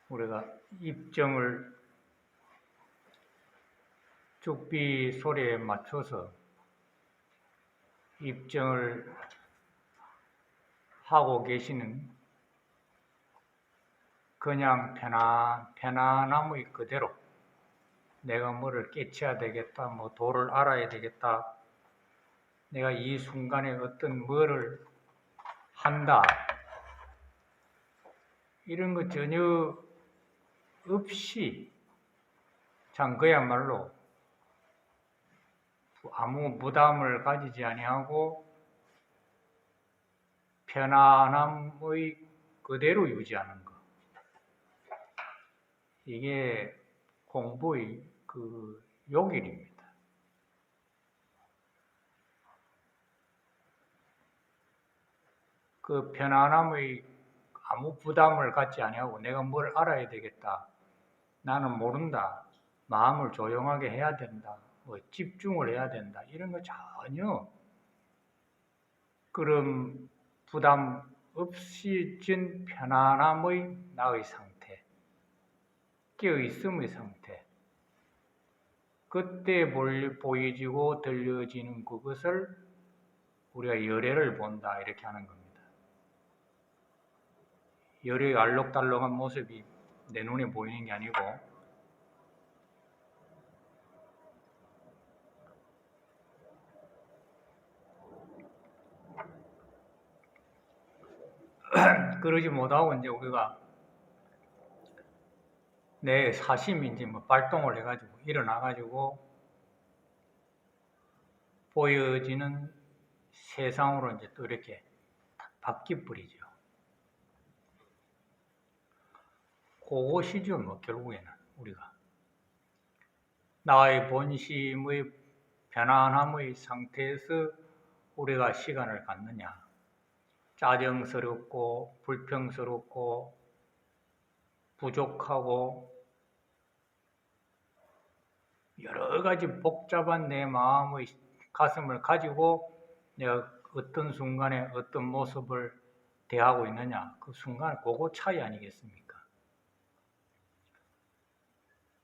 우리가 입정을 죽비 소리에 맞춰서 입정을 하고 계시는 그냥 편안함의 그대로 내가 뭐를 깨쳐야 되겠다, 뭐 도를 알아야 되겠다, 내가 이 순간에 어떤 뭐를 한다, 이런 거 전혀 없이 참 그야말로 아무 부담을 가지지 아니하고 편안함의 그대로 유지하는 것. 이게 공부의 그 요길입니다. 그 편안함의 아무 부담을 갖지 아니하고 내가 뭘 알아야 되겠다. 나는 모른다. 마음을 조용하게 해야 된다. 뭐 집중을 해야 된다. 이런 거 전혀 그런 부담 없이 진 편안함의 나의 상태, 깨어있음의 상태, 그때 보여지고 들려지는 그것을 우리가 열애를 본다 이렇게 하는 겁니다. 열애의 알록달록한 모습이 내 눈에 보이는 게 아니고 그러지 못하고 이제 우리가 내 사심이 이제 뭐 발동을 해가지고 일어나가지고 보여지는 세상으로 이제 또 이렇게 바뀌어버리죠. 그것이죠, 뭐 결국에는 우리가 나의 본심의 편안함의 상태에서 우리가 시간을 갖느냐, 짜증스럽고 불평스럽고 부족하고 여러 가지 복잡한 내 마음의 가슴을 가지고 내가 어떤 순간에 어떤 모습을 대하고 있느냐, 그 순간 그거 차이 아니겠습니까?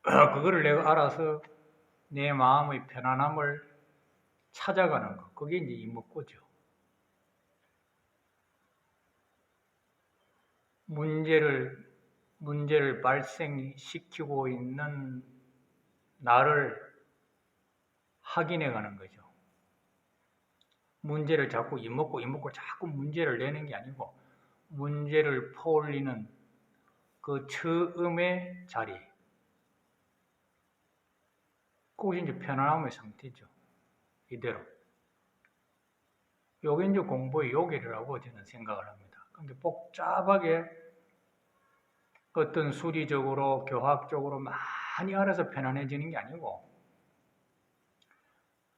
그거를 내가 알아서 내 마음의 편안함을 찾아가는 것, 그게 이제 이목구죠. 문제를 발생시키고 있는 나를 확인해 가는 거죠. 문제를 자꾸 이목구 자꾸 문제를 내는 게 아니고 문제를 퍼올리는 그 처음의 자리, 그것이 이제 편안함의 상태죠. 이대로. 요게 이제 공부의 요길이라고 저는 생각을 합니다. 근데 복잡하게 어떤 수리적으로, 교학적으로 많이 알아서 편안해지는 게 아니고,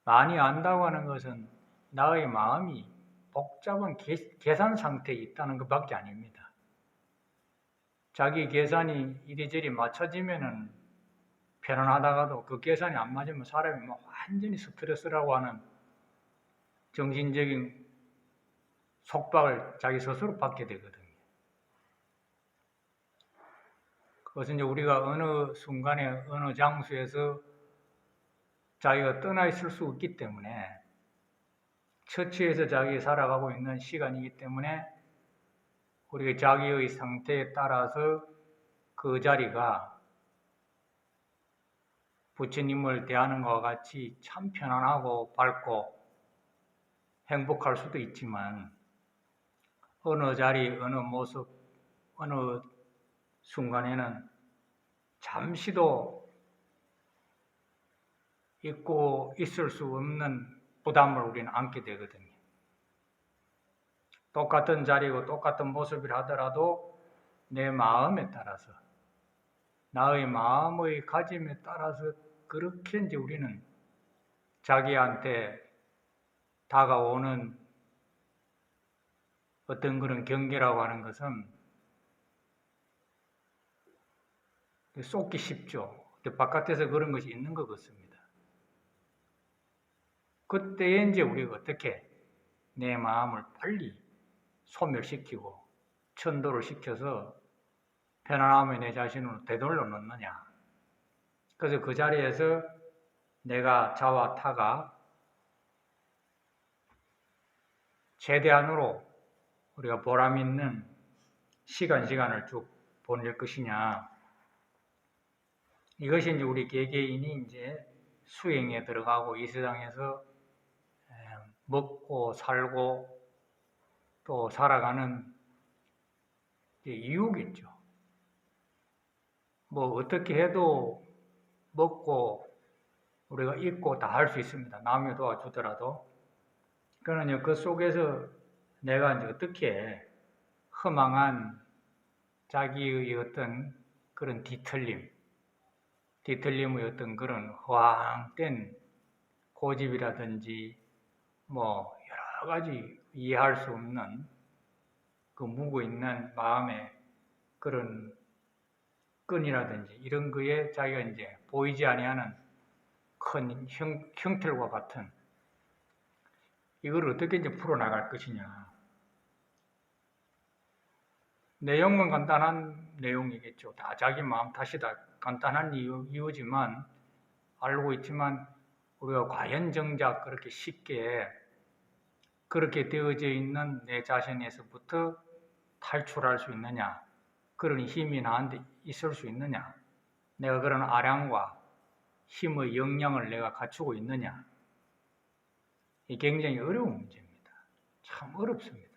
많이 안다고 하는 것은 나의 마음이 복잡한 계산 상태에 있다는 것밖에 아닙니다. 자기 계산이 이리저리 맞춰지면은 편안하다가도 그 계산이 안 맞으면 사람이 뭐 완전히 스트레스라고 하는 정신적인 속박을 자기 스스로 받게 되거든요. 그것은 이제 우리가 어느 순간에 어느 장소에서 자기가 떠나 있을 수 없기 때문에 처치에서 자기 살아가고 있는 시간이기 때문에 우리가 자기의 상태에 따라서 그 자리가 부처님을 대하는 것과 같이 참 편안하고 밝고 행복할 수도 있지만 어느 자리, 어느 모습, 어느 순간에는 잠시도 있고 있을 수 없는 부담을 우리는 안게 되거든요. 똑같은 자리고 똑같은 모습이라 하더라도 내 마음에 따라서, 나의 마음의 가짐에 따라서 그렇게 이제 우리는 자기한테 다가오는 어떤 그런 경계라고 하는 것은 쏟기 쉽죠. 바깥에서 그런 것이 있는 것 같습니다. 그때에 이제 우리가 어떻게 내 마음을 빨리 소멸시키고 천도를 시켜서 편안함에 내 자신을 되돌려 놓느냐. 그래서 그 자리에서 내가 자와 타가 최대한으로 우리가 보람 있는 시간을 쭉 보낼 것이냐. 이것이 이제 우리 개개인이 이제 수행에 들어가고 이 세상에서 먹고 살고 또 살아가는 이유겠죠. 뭐 어떻게 해도 먹고 우리가 입고 다 할 수 있습니다. 남이 도와주더라도. 그러나 그 속에서 내가 이제 어떻게 허망한 자기의 어떤 그런 뒤틀림의 어떤 그런 허황된 고집이라든지 뭐 여러 가지 이해할 수 없는 그 묵어있는 마음의 그런 끈이라든지 이런 거에 자기가 이제 보이지 아니하는 큰 형틀과 같은 이걸 어떻게 이제 풀어나갈 것이냐. 내용은 간단한 내용이겠죠. 다 자기 마음 탓이다. 간단한 이유지만 알고 있지만 우리가 과연 정작 그렇게 쉽게 그렇게 되어져 있는 내 자신에서부터 탈출할 수 있느냐? 그런 힘이 나한테 있을 수 있느냐? 내가 그런 아량과 힘의 역량을 내가 갖추고 있느냐? 이 굉장히 어려운 문제입니다. 참 어렵습니다.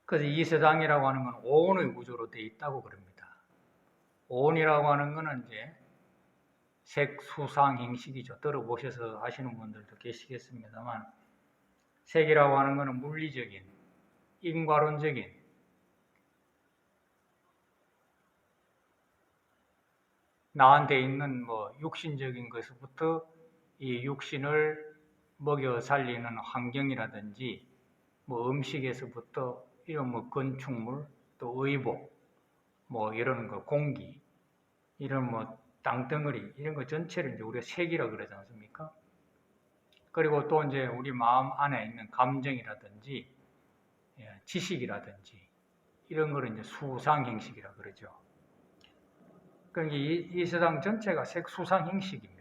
그래서 이 세상이라고 하는 건 오온의 구조로 되어 있다고 그럽니다. 오온이라고 하는 것은 이제 색수상행식이죠. 들어보셔서 하시는 분들도 계시겠습니다만 색이라고 하는 것은 물리적인, 인과론적인 나한테 있는 뭐 육신적인 것부터 이 육신을 먹여 살리는 환경이라든지 뭐 음식에서부터 이런 뭐 건축물 또 의복 뭐 이런 거 공기 이런 뭐 땅덩어리 이런 거 전체를 이제 우리가 색이라 그러지 않습니까? 그리고 또 이제 우리 마음 안에 있는 감정이라든지 지식이라든지 이런 거를 이제 수상행식이라 그러죠. 그러니까 이 세상 전체가 색수상행식입니다.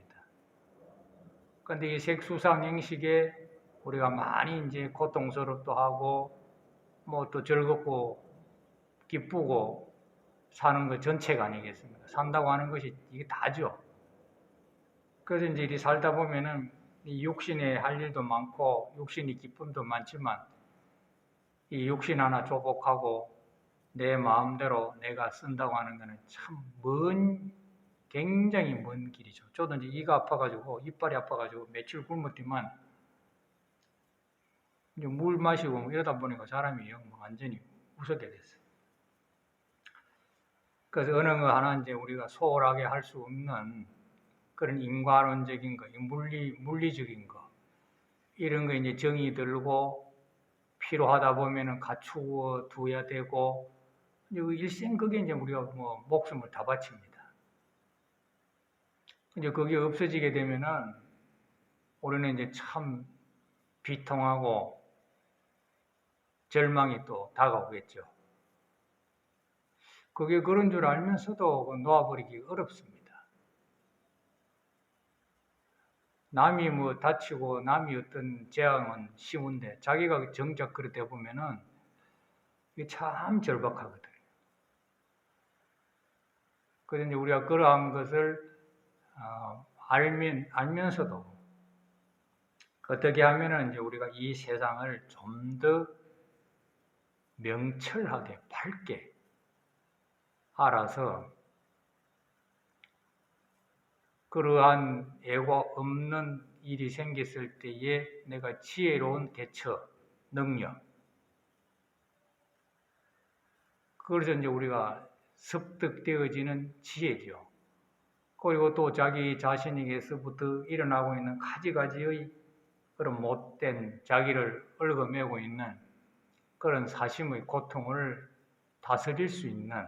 그런데 이 색수상행식에 우리가 많이 이제 고통스럽도 하고 뭐 또 즐겁고 기쁘고 사는 것 전체가 아니겠습니까? 산다고 하는 것이 이게 다죠. 그래서 이제 이리 살다 보면은 이 육신에 할 일도 많고 육신이 기쁨도 많지만 이 육신 하나 조복하고 내 마음대로 내가 쓴다고 하는 것은 참 굉장히 먼 길이죠. 저도 이제 이가 아파가지고 이빨이 아파가지고 며칠 굶었지만 이제 물 마시고 뭐 이러다 보니까 사람이 완전히 웃어게 됐어요. 그래서 어느 거 하나 이제 우리가 소홀하게 할 수 없는 그런 인과론적인 거, 물리적인 거, 이런 거 이제 정이 들고 필요하다 보면은 갖추어 두어야 되고, 일생 그게 이제 우리가 뭐 목숨을 다 바칩니다. 이제 그게 없어지게 되면은 우리는 이제 참 비통하고 절망이 또 다가오겠죠. 그게 그런 줄 알면서도 놓아버리기 어렵습니다. 남이 뭐 다치고 남이 어떤 재앙은 쉬운데 자기가 정작 그렇게 보면은 이게 참 절박하거든요. 그래서 이제 우리가 그러한 것을 알면서도 어떻게 하면은 이제 우리가 이 세상을 좀 더 명철하게 밝게 알아서 그러한 애가 없는 일이 생겼을 때에 내가 지혜로운 대처 능력 그래서 이제 우리가 습득되어지는 지혜죠. 그리고 또 자기 자신에게서부터 일어나고 있는 가지가지의 그런 못된 자기를 얽어매고 있는 그런 사심의 고통을 다스릴 수 있는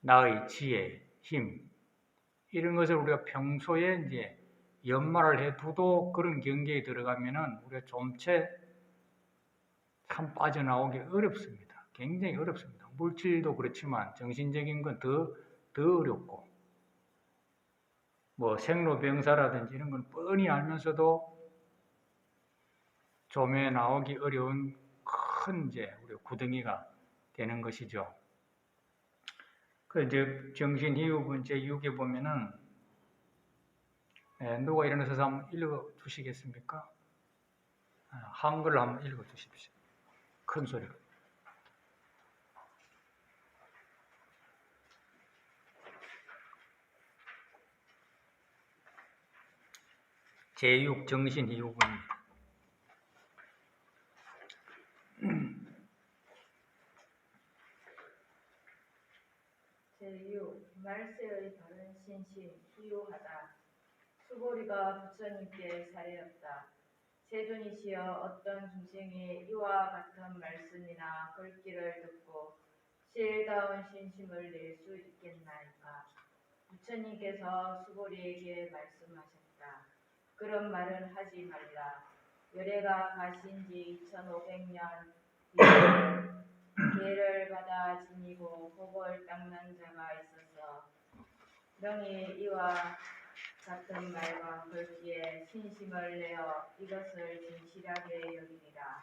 나의 지혜, 힘 이런 것을 우리가 평소에 이제 연말을 해두도 그런 경계에 들어가면은 우리가 좀채 참 빠져나오기 어렵습니다. 굉장히 어렵습니다. 물질도 그렇지만 정신적인 건 더 어렵고, 뭐 생로병사라든지 이런 건 뻔히 알면서도 좀에 나오기 어려운 큰 이제 우리 구덩이가 되는 것이죠. 그 이제 정신이유분 제6에 보면은 누가 일어나서 한번 읽어 주시겠습니까? 한글로 한번 읽어 주십시오. 큰 소리로. 제6 정신이유분입니다. 제6. 말세의 바른 신심 희유하다. 수고리가 부처님께 사례였다. 세존이시여, 어떤 중생이 이와 같은 말씀이나 글귀를 듣고 시일다운 신심을 낼 수 있겠나이까. 부처님께서 수고리에게 말씀하셨다. 그런 말은 하지 말라. 열애가 가신 지 2500년 계를 받아 지니고 복을 닦는 자가 있어서 명이 이와 같은 말과 글귀에 신심을 내어 이것을 진실하게 여기리라.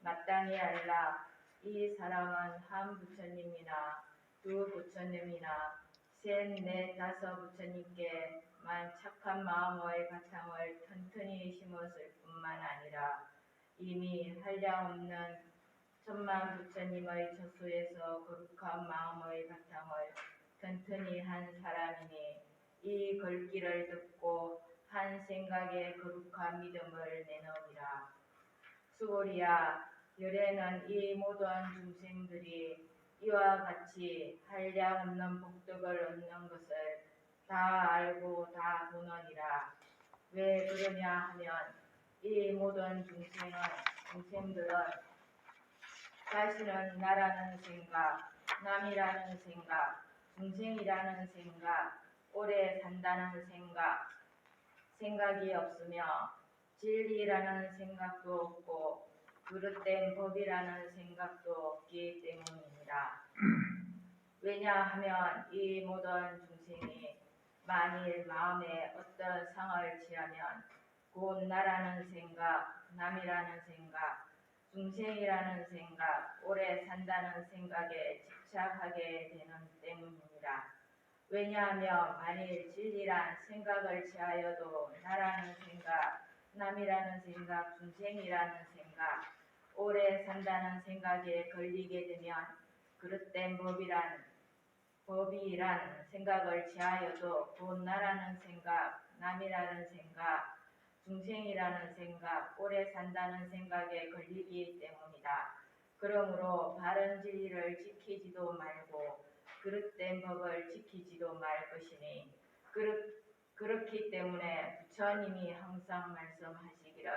마땅히 알라. 이 사람은 한 부처님이나 두 부처님이나 셋, 넷, 다섯 부처님께만 착한 마음의 바탕을 튼튼히 심었을 뿐만 아니라 이미 한량없는 천만 부처님의 저수에서 거룩한 마음의 바탕을 튼튼히 한 사람이니 이 글귀를 듣고 한 생각에 거룩한 믿음을 내놓으리라. 수고리야, 열애는 이 모든 중생들이 이와 같이 한량없는 복덕을 얻는 것을 다 알고 다 보느니라. 왜 그러냐 하면 이 모든 중생들은 자신은 나라는 생각, 남이라는 생각, 중생이라는 생각, 오래 산다는 생각이 없으며 진리라는 생각도 없고 그릇된 법이라는 생각도 없기 때문입니다. 왜냐하면 이 모든 중생이 만일 마음에 어떤 상을 취하면 곧 나라는 생각, 남이라는 생각, 중생이라는 생각, 오래 산다는 생각에 집착하게 되는 때문입니다. 왜냐하면 만일 진리란 생각을 취하여도 나라는 생각, 남이라는 생각, 중생이라는 생각, 오래 산다는 생각에 걸리게 되면 그릇된 법이란 생각을 취하여도 곧 나라는 생각, 남이라는 생각, 중생이라는 생각, 오래 산다는 생각에 걸리기 때문이다. 그러므로 바른 진리를 지키지도 말고 그릇된 법을 지키지도 말 것이니 그렇기 때문에 부처님이 항상 말씀하시기를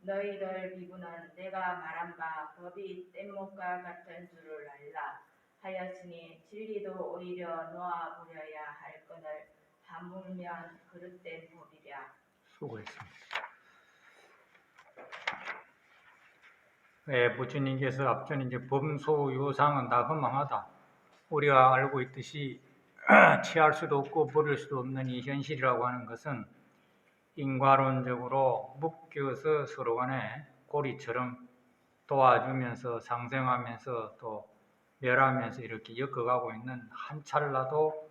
너희들 비구는 내가 말한 바 법이 뗏목과 같은 줄을 알라 하였으니 진리도 오히려 놓아버려야 할 것을 하물며 그릇된 법이랴. 수고했습니다. 부처님께서 앞전 이제 범소유상은 다 허망하다. 우리가 알고 있듯이 취할 수도 없고 버릴 수도 없는 이 현실이라고 하는 것은 인과론적으로 묶여서 서로 간에 고리처럼 도와주면서 상생하면서 또 멸하면서 이렇게 엮어가고 있는 한 찰나도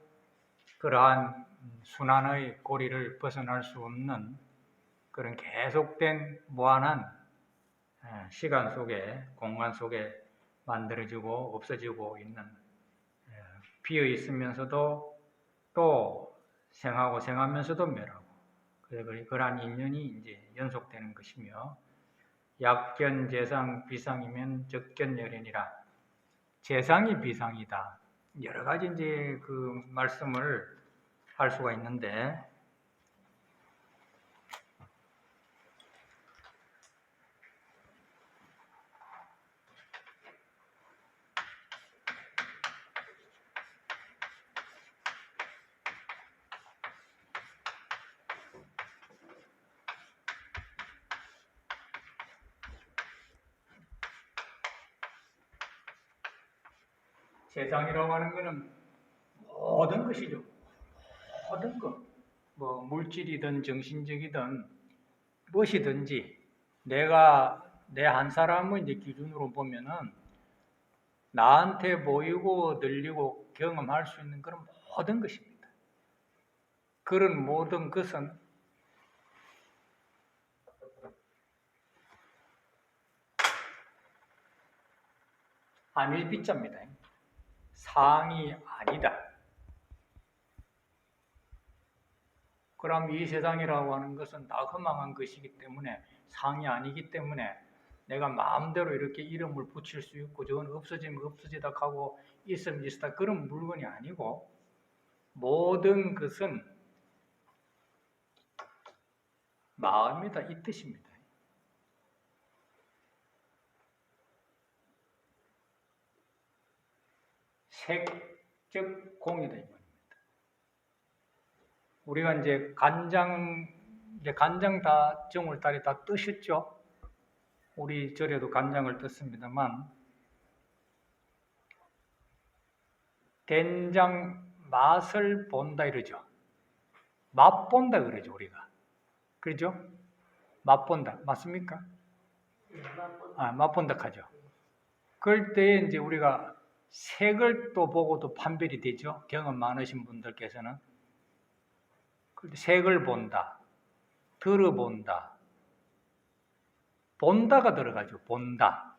그러한 순환의 고리를 벗어날 수 없는 그런 계속된 무한한 시간 속에, 공간 속에 만들어지고 없어지고 있는, 비어 있으면서도 또 생하고 생하면서도 멸하고, 그러한 인연이 이제 연속되는 것이며, 약견, 재상, 비상이면 적견열연이라. 재상이 비상이다. 여러 가지 이제 그 말씀을 할 수가 있는데, 세상이라고 하는 것은 모든 것이죠. 모든 것. 뭐 물질이든 정신적이든 무엇이든지 내가 내 한 사람의 이제 기준으로 보면은 나한테 보이고 들리고 경험할 수 있는 그런 모든 것입니다. 그런 모든 것은 안일비자입니다. 상이 아니다. 그럼 이 세상이라고 하는 것은 다 허망한 것이기 때문에 상이 아니기 때문에 내가 마음대로 이렇게 이름을 붙일 수 있고 저건 없어지면 없어지다 하고 있으면 있다 그런 물건이 아니고 모든 것은 마음이다 이 뜻입니다. 색적 공이다 이 말입니다. 우리가 이제 간장 다 정월달에 다 뜨셨죠? 우리 절에도 간장을 떴습니다만 된장 맛을 본다 이러죠. 맛본다 그러죠 우리가. 그렇죠? 맛본다 맞습니까? 맛본다 하죠. 그럴 때 이제 우리가 색을 또 보고도 판별이 되죠. 경험 많으신 분들께서는 색을 본다, 들어본다, 본다가 들어가죠. 본다.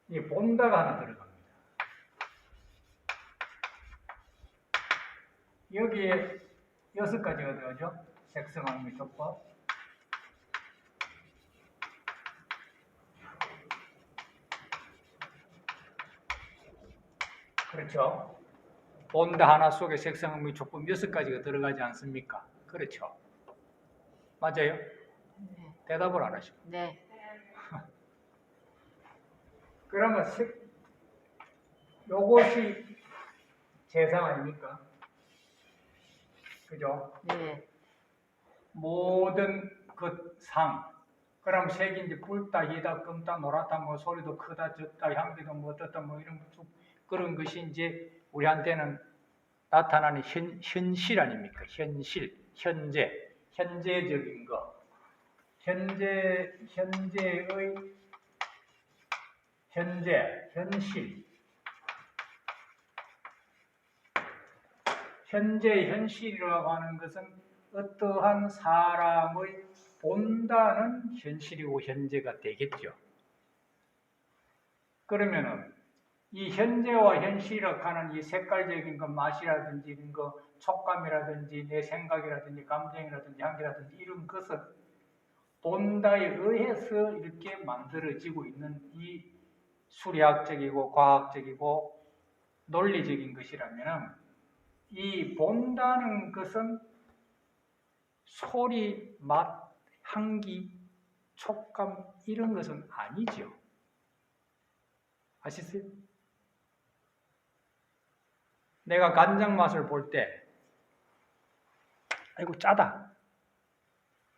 이 본다가 하나 들어갑니다. 여기에 6가지가 들어가죠. 색성함의 조건. 그렇죠. 본다 하나 속에 색성함의 조건 6가지가 들어가지 않습니까? 그렇죠. 맞아요? 네. 대답을 안 하시고. 네. 그러면 요것이 재상 아닙니까? 그죠? 네. 모든 그 상. 그럼 색이 이제 붉다, 희다, 검다, 노랗다, 뭐 소리도 크다, 적다, 향기도 뭐 어떻다, 뭐 이런 그런 것이 이제 우리한테는 나타나는 현실 아닙니까? 현실, 현재적인 거. 현재의 현실. 현재 현실이라고 하는 것은 어떠한 사람의 본다는 현실이고 현재가 되겠죠. 그러면은 이 현재와 현실이라고 하는 이 색깔적인 것, 맛이라든지 이런 거, 촉감이라든지 내 생각이라든지 감정이라든지 향기라든지 이런 것은 본다에 의해서 이렇게 만들어지고 있는 이 수리학적이고 과학적이고 논리적인 것이라면 이 본다는 것은 소리, 맛, 향기, 촉감 이런 것은 아니죠. 아시겠어요? 내가 간장 맛을 볼 때 아이고 짜다.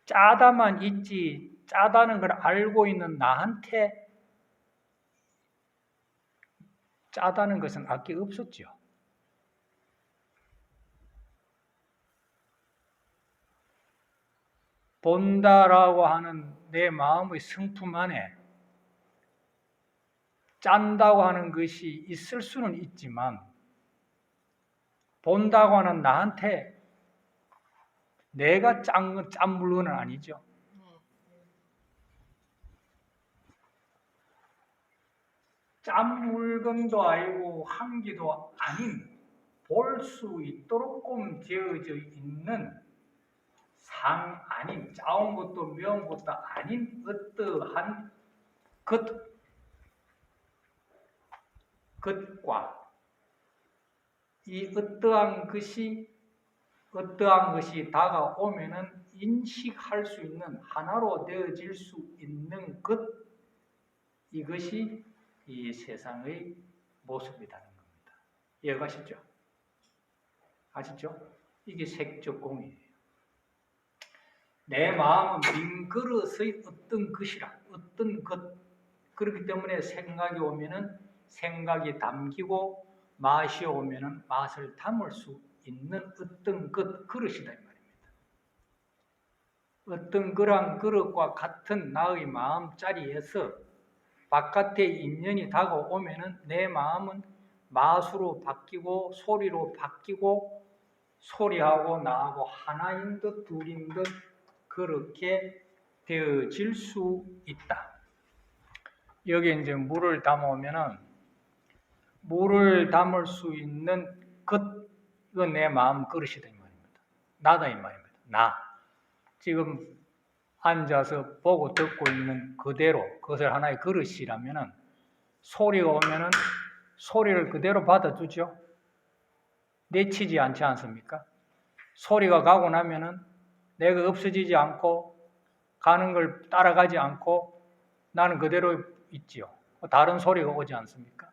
짜다만 있지 짜다는 걸 알고 있는 나한테 짜다는 것은 아까 없었죠. 본다라고 하는 내 마음의 성품 안에 짠다고 하는 것이 있을 수는 있지만 본다고 하는 나한테 내가 짠 물건은 아니죠. 짠 물건도 아니고 향기도 아닌 볼 수 있도록 되어져 있는 상 아닌 짜온 것도 매운 것도 아닌 어떠한 것과 이 어떠한 것이 다가오면은 인식할 수 있는 하나로 되어질 수 있는 것 이것이 이 세상의 모습이라는 겁니다. 이해가시죠? 아시죠? 이게 색적 공이에요. 내 마음은 빈 그릇의 어떤 것이라 어떤 것 그렇기 때문에 생각이 오면은 생각이 담기고 맛이 오면은 맛을 담을 수 있는 어떤 그릇이다 이 말입니다. 어떤 그릇과 같은 나의 마음자리에서 바깥의 인연이 다가오면은 내 마음은 맛으로 바뀌고 소리로 바뀌고 소리하고 나하고 하나인 듯 둘인 듯 그렇게 되어질 수 있다. 여기 이제 물을 담으면은 물을 담을 수 있는 이건 내 마음 그릇이다 이 말입니다. 나다 이 말입니다. 나. 지금 앉아서 보고 듣고 있는 그대로 그것을 하나의 그릇이라면은 소리가 오면은 소리를 그대로 받아주죠. 내치지 않지 않습니까? 소리가 가고 나면은 내가 없어지지 않고 가는 걸 따라가지 않고 나는 그대로 있지요. 다른 소리가 오지 않습니까?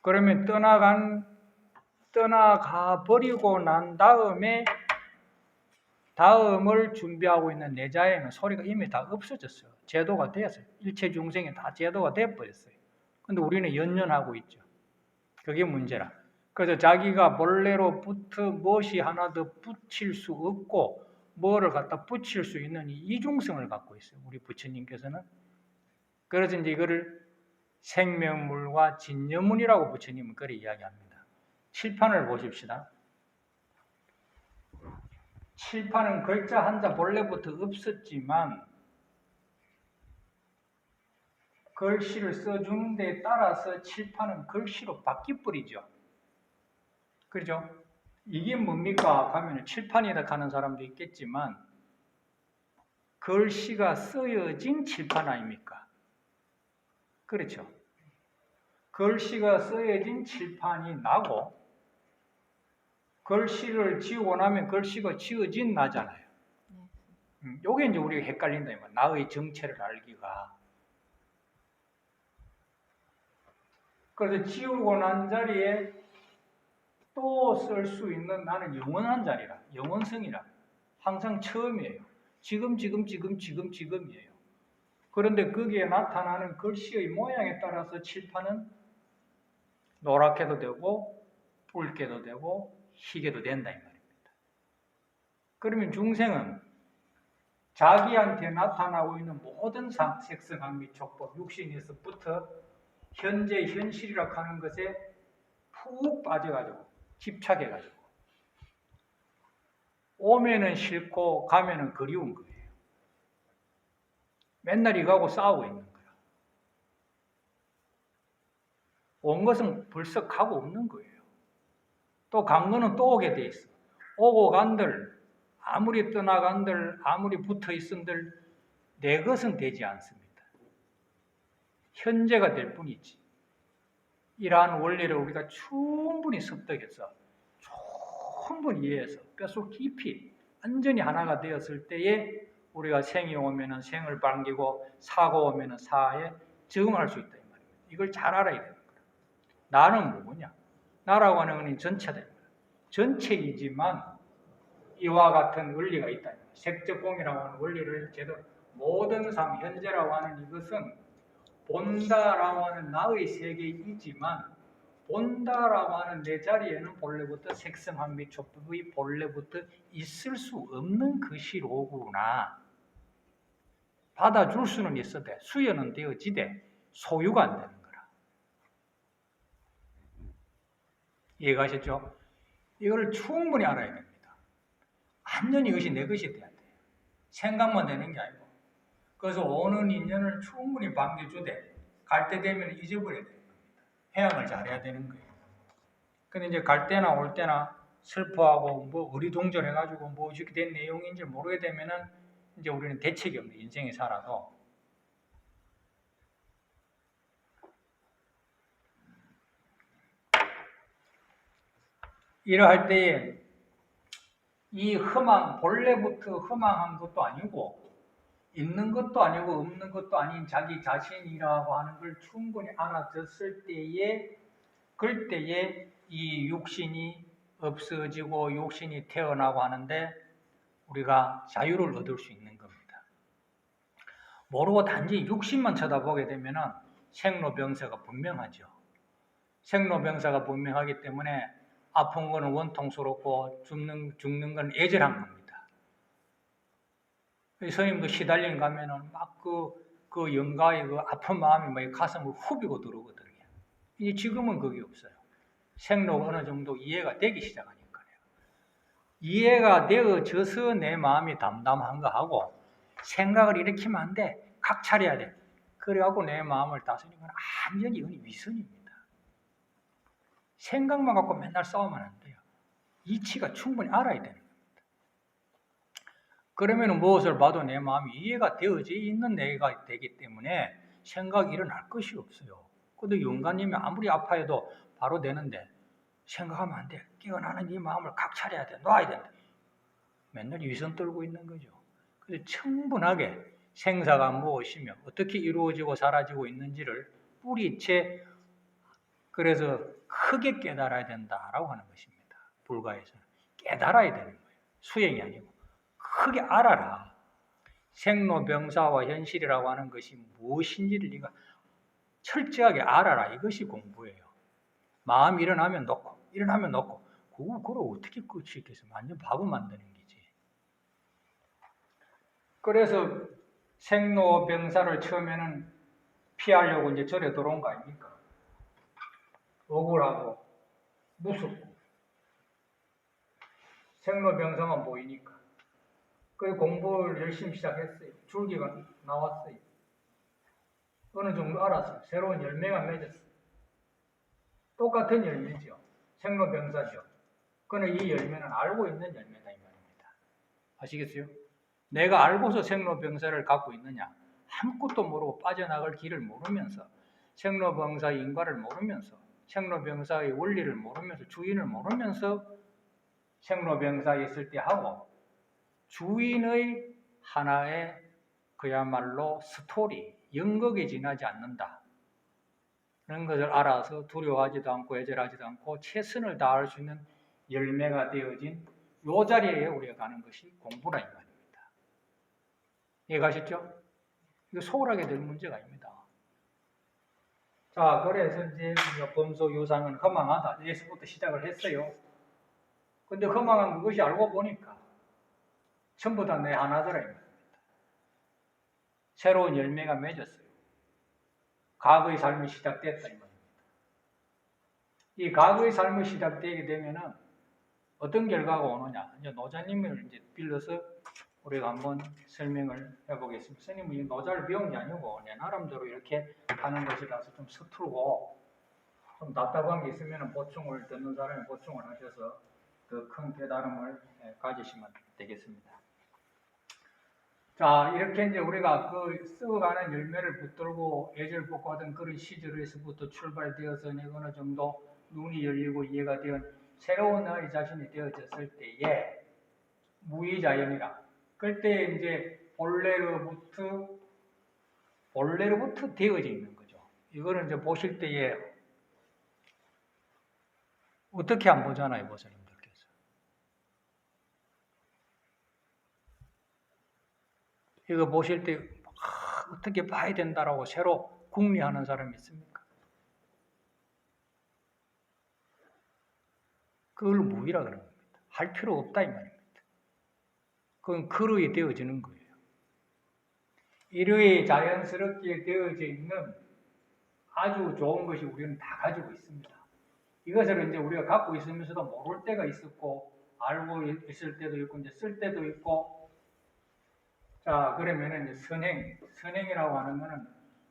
그러면 떠나가 버리고 난 다음에 다음을 준비하고 있는 내 자에는 소리가 이미 다 없어졌어요. 제도가 되었어요. 일체 중생이 다 제도가 되어버렸어요. 근데 우리는 연연하고 있죠. 그게 문제라. 그래서 자기가 본래로부터 무엇이 하나 더 붙일 수 없고 뭐를 갖다 붙일 수 있는 이 이중성을 갖고 있어요. 우리 부처님께서는. 그래서 이제 이거를 생명물과 진여문이라고 부처님은 그렇게 이야기합니다. 칠판을 보십시다. 칠판은 글자 한자 본래부터 없었지만 글씨를 써주는 데 따라서 칠판은 글씨로 바뀌어버리죠. 그렇죠? 이게 뭡니까? 하면 칠판이라 하는 사람도 있겠지만 글씨가 쓰여진 칠판 아닙니까? 그렇죠? 글씨가 쓰여진 칠판이 나고 글씨를 지우고 나면 글씨가 지어진 나잖아요. 요게 이제 우리가 헷갈린다. 나의 정체를 알기가. 그래서 지우고 난 자리에 또 쓸 수 있는 나는 영원한 자리라. 영원성이라. 항상 처음이에요. 지금이에요. 그런데 거기에 나타나는 글씨의 모양에 따라서 칠판은 노랗게도 되고 붉게도 되고 희게도 된다 이 말입니다. 그러면 중생은 자기한테 나타나고 있는 모든 색성학 및 촉법, 육신에서부터 현재 현실이라고 하는 것에 푹 빠져가지고 집착해가지고 오면은 싫고 가면은 그리운 거예요. 맨날 이거하고 싸우고 있는 거야. 온 것은 벌써 가고 없는 거예요. 또 간 거는 또 오게 돼 있어. 오고 간들, 아무리 떠나간들, 아무리 붙어 있은들 내 것은 되지 않습니다. 현재가 될 뿐이지. 이러한 원리를 우리가 충분히 습득해서 충분히 이해해서 뼛속 깊이 완전히 하나가 되었을 때에 우리가 생이 오면은 생을 반기고 사가 오면은 사에 적응할 수 있다 이 말입니다. 이걸 잘 알아야 되는 거예요. 나는 뭐냐? 나라고 하는 것은 전체다. 전체이지만 이와 같은 원리가 있다. 색적공이라고 하는 원리를 제대로 모든 삶, 현재라고 하는 이것은 본다라고 하는 나의 세계이지만 본다라고 하는 내 자리에는 본래부터 색성학 및 촉법의 본래부터 있을 수 없는 것이로구나. 받아줄 수는 있어도 수여는 되어지되 소유가 안 되는 거라. 이해가셨죠? 이걸 충분히 알아야 됩니다. 완전히 이것이 내 것이 돼야 돼요. 생각만 되는 게 아니고. 그래서 오는 인연을 충분히 반겨주되 갈 때 되면 잊어버려야 되는 겁니다. 해양을 잘해야 되는 거예요. 근데 이제 갈 때나 올 때나 슬퍼하고 뭐 어리둥절해가지고 뭐 이렇게 된 내용인지 모르게 되면은 이제 우리는 대책이 없는 인생에 살아도 이러할 때에 이 본래부터 흠망한 것도 아니고 있는 것도 아니고 없는 것도 아닌 자기 자신이라고 하는 걸 충분히 알아듣을 때에 그때에 이 육신이 없어지고 육신이 태어나고 하는데 우리가 자유를 얻을 수 있는 겁니다. 모르고 단지 육신만 쳐다보게 되면은 생로병사가 분명하죠. 생로병사가 분명하기 때문에 아픈 거는 원통스럽고 죽는 건 애절한 겁니다. 스님도 시달림 가면은 막 그 영가의 그 아픈 마음이 막 가슴을 후비고 들어오거든요. 이제 지금은 그게 없어요. 생로가 어느 정도 이해가 되기 시작하니까요. 이해가 되어져서 내 마음이 담담한 거 하고 생각을 일으키면 안 돼. 각찰해야 돼. 그래갖고 내 마음을 다스리는 건 완전히 이건 위선입니다. 생각만 갖고 맨날 싸우면 안 돼요. 이치가 충분히 알아야 되는 겁니다. 그러면 무엇을 봐도 내 마음이 이해가 되어져 있는 내가 되기 때문에 생각이 일어날 것이 없어요. 근데 영가님이 아무리 아파해도 바로 되는데 생각하면 안 돼. 깨어나는 이 마음을 각찰해야 돼. 놔야 된다. 맨날 위선 떨고 있는 거죠. 그래서 충분하게 생사가 무엇이며 어떻게 이루어지고 사라지고 있는지를 뿌리채 그래서 크게 깨달아야 된다라고 하는 것입니다. 불가에서는 깨달아야 되는 거예요. 수행이 아니고 크게 알아라. 생로병사와 현실이라고 하는 것이 무엇인지를 네가 철저하게 알아라. 이것이 공부예요. 마음이 일어나면 놓고 그걸 어떻게 끝이 있겠어? 완전 바보 만드는 거지. 그래서 생로병사를 처음에는 피하려고 이제 절에 들어온 거 아닙니까? 억울하고 무섭고 생로병사만 보이니까. 그 공부를 열심히 시작했어요. 줄기가 나왔어요. 어느 정도 알았어요. 새로운 열매가 맺었어요. 똑같은 열매죠. 생로병사죠. 그러나 이 열매는 알고 있는 열매다 이 말입니다. 아시겠어요? 내가 알고서 생로병사를 갖고 있느냐? 아무것도 모르고 빠져나갈 길을 모르면서 생로병사의 인과를 모르면서 생로병사의 원리를 모르면서 주인을 모르면서 생로병사에 있을 때 하고 주인의 하나의 그야말로 스토리, 연극에 지나지 않는다. 그런 것을 알아서 두려워하지도 않고 애절하지도 않고 최선을 다할 수 있는 열매가 되어진 요 자리에 우리가 가는 것이 공부라 이 말입니다. 이해가셨죠? 이거 소홀하게 될 문제가 아닙니다. 자, 그래서 이제 우리가 범소 유상은 허망하다. 여기서부터 시작을 했어요. 근데 허망한 그것이 알고 보니까 전부 다 내 하나더라 이 말입니다. 새로운 열매가 맺었어요. 과거의 삶이 시작됐다 이 말입니다. 이 과거의 삶이 시작되게 되면은 어떤 결과가 오느냐? 이제 노자님을 이제 빌려서 우리가 한번 설명을 해보겠습니다. 스님은 이 노자를 배운 게 아니고 내 나름대로 이렇게 하는 것이라서 좀 서툴고 좀 답답한 게 있으면 보충을 듣는 사람이 보충을 하셔서 더 큰 깨달음을 가지시면 되겠습니다. 자, 이렇게 이제 우리가 그 썩어가는 열매를 붙들고 애절 볶고 하던 그런 시절에서부터 출발되어서 어느 정도 눈이 열리고 이해가 된 새로운 나의 자신이 되어졌을 때에 무의자연이라. 그때 이제 본래로부터 되어져 있는 거죠. 이거는 이제 보실 때에 어떻게 안 보잖아요, 보살님들께서. 이거 보실 때 어떻게 봐야 된다라고 새로 궁리하는 사람이 있습니까? 그걸 무의라 그러는 겁니다. 할 필요 없다 이 말입니다. 그건 그릇이 되어지는 거예요. 이러히 자연스럽게 되어져 있는 아주 좋은 것이 우리는 다 가지고 있습니다. 이것을 이제 우리가 갖고 있으면서도 모를 때가 있었고 알고 있을 때도 있고 이제 쓸 때도 있고. 자, 그러면은 이제 선행이라고 하는 것은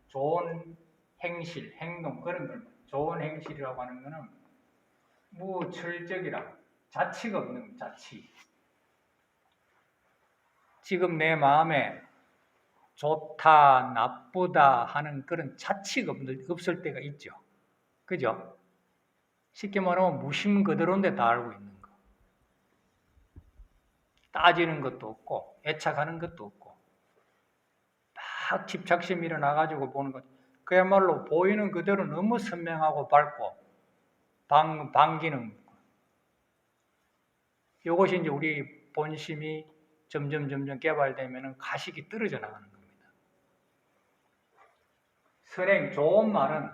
좋은 행실, 행동 그런 걸 좋은 행실이라고 하는 것은 무철적이라 자치가 없는 자치. 지금 내 마음에 좋다, 나쁘다 하는 그런 자치가 없을 때가 있죠. 그죠? 쉽게 말하면 무심 그대로인데 다 알고 있는 거. 따지는 것도 없고 애착하는 것도 없고 막 집착심이 일어나가지고 보는 것. 그야말로 보이는 그대로 너무 선명하고 밝고 반기는 거. 이것이 이제 우리 본심이 점점 개발되면 가식이 떨어져 나가는 겁니다. 선행, 좋은 말은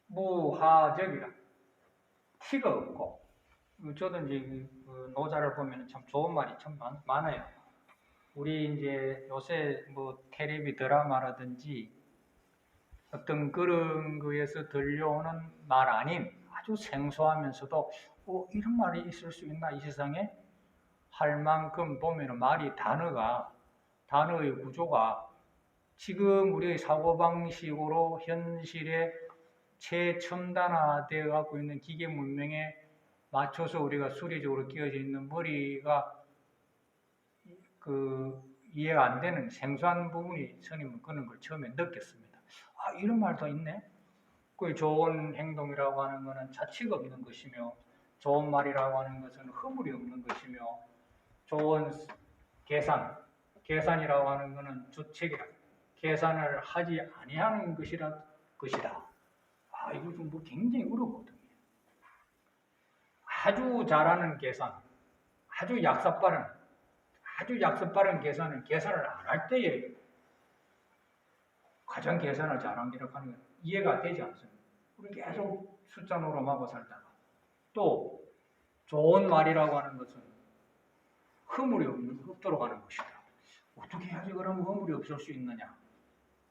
무하적이라. 티가 없고, 저도 이제 그 노자를 보면 참 좋은 말이 참 많아요. 우리 이제 요새 뭐 텔레비 드라마라든지 어떤 그런 거에서 들려오는 말 아닌 아주 생소하면서도 이런 말이 있을 수 있나 이 세상에 할 만큼 보면 말이 단어의 구조가 지금 우리의 사고방식으로 현실에 최첨단화되어 갖고 있는 기계 문명에 맞춰서 우리가 수리적으로 끼워져 있는 머리가 그 이해가 안 되는 생소한 부분이 스님은 그런 걸 처음에 느꼈습니다. 아, 이런 말도 있네. 그 좋은 행동이라고 하는 것은 자취가 없는 것이며, 좋은 말이라고 하는 것은 허물이 없는 것이며, 좋은 계산이라고 하는 것은 주책이라, 계산을 하지 아니하는 것이다. 아, 이거 좀 뭐 굉장히 어렵거든요. 아주 잘하는 계산, 아주 약속 빠른 계산을 안 할 때에 가장 계산을 잘한 게라고 하는 건 이해가 되지 않습니다. 우리 계속 숫자 노름하고 살다가 또 좋은 말이라고 하는 것은 허물이 없도록 하는 것이다. 어떻게 해야지 그러면 허물이 없을 수 있느냐?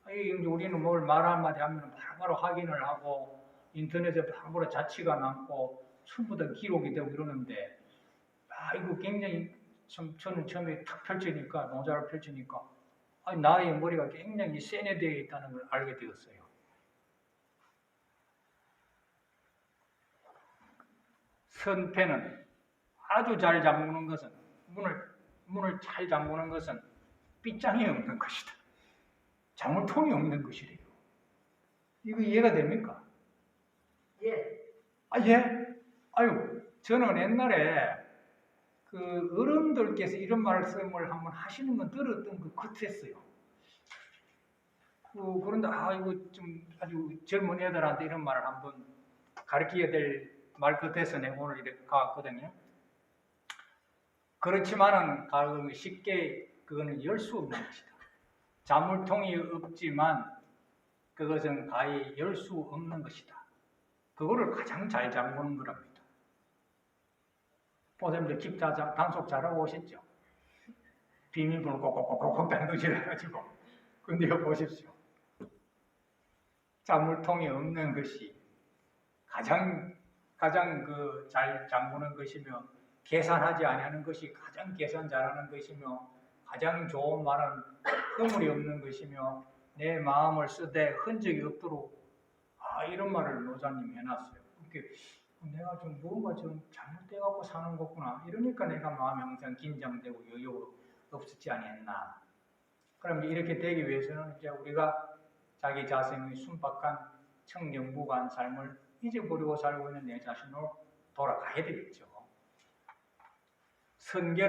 우리는 뭘 말 한마디 하면 바로 확인을 하고 인터넷에 바로 자취가 남고 전부 다 기록이 되고 이러는데 이거 굉장히 저는 처음에 탁 펼치니까 노자를 펼치니까 나의 머리가 굉장히 세뇌되어 있다는 걸 알게 되었어요. 선패는 아주 잘 잠그는 것은 문을 잘 잠그는 것은 빗장이 없는 것이다. 자물통이 없는 것이래요. 이거 이해가 됩니까? 예. 예? 아유, 저는 옛날에 그 어른들께서 이런 말씀을 한번 하시는 건 들었던 그 같았어요. 그런데 이거 좀 아주 젊은 애들한테 이런 말을 한번 가르쳐야 될 말 같아서 내가 오늘 이렇게 가왔거든요. 그렇지만은 쉽게 그거는 열 수 없는 것이다. 자물통이 없지만 그것은 가히 열 수 없는 것이다. 그거를 가장 잘 잠그는 거랍니다. 보세요, 집 단속 잘하고 오셨죠? 비밀번호 꼭꼭꼭꼭 단도질해가지고. 근데 보십시오. 자물통이 없는 것이 가장 잘 잠그는 것이며, 계산하지 아니하는 것이 가장 계산 잘하는 것이며, 가장 좋은 말은 허물이 없는 것이며, 내 마음을 쓰되 흔적이 없도록 이런 말을 노자님이 해놨어요. 그렇게 내가 좀 뭔가 좀 잘못돼갖고 사는 거구나. 이러니까 내가 마음이 항상 긴장되고 여유가 없었지 아니했나. 그럼 이렇게 되기 위해서는 이제 우리가 자기 자신의 순박한 청정무관 삶을 잊어버리고 살고 있는 내 자신으로 돌아가야 되겠죠. 선결은